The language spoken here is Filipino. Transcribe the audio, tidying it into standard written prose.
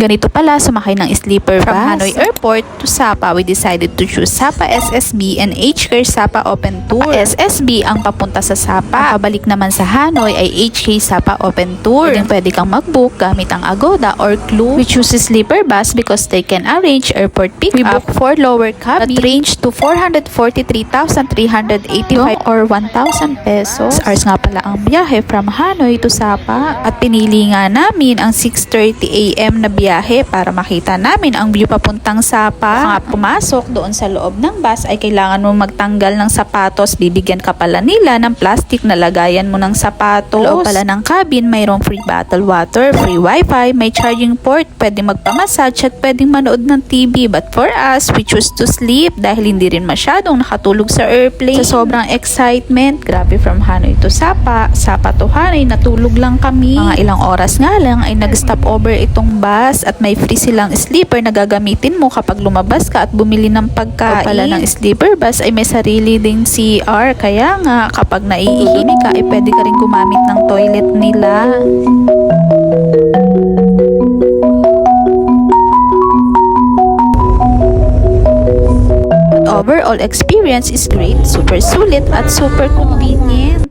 Ganito pala sumakay ng sleeper bus. From Hanoi Airport to Sapa, we decided to choose Sapa SSB and HK Sapa Open Tour. SSB ang papunta sa Sapa. Ang pabalik naman sa Hanoi ay HK Sapa Open Tour. Pwede kang mag-book gamit ang Agoda or Klook. We choose sleeper bus because they can arrange airport pick-up. We book 4 lower cabin that range to 443,385 or 1,000 pesos. Ours nga pala ang biyahe from Hanoi to Sapa. At pinili nga namin ang 6:30 AM na biyahe para makita namin ang view papuntang Sapa. Nga pumasok doon sa loob ng bus ay kailangan mo magtanggal ng sapatos. Bibigyan ka pala nila ng plastic na lagayan mo ng sapatos. Loob pala ng cabin, mayroong free bottled water, free wifi, may charging port, pwede magpamassage at pwedeng manood ng TV. But for us, we choose to sleep dahil hindi rin masyadong nakatulog sa airplane. Sa sobrang excitement, grabe, from Hanoi to Sapa, Sapa to Hanoi, natulog lang kami. Mga ilang oras nga lang ay nag-stop over itong bus at may free silang sleeper na gagamitin mo kapag lumabas ka at bumili ng pagkain. Pala ng sleeper bus ay may sarili ding CR, kaya nga kapag naiihimi ka ay pwede ka rin gumamit ng toilet nila. Overall experience is great, super sulit at super convenient.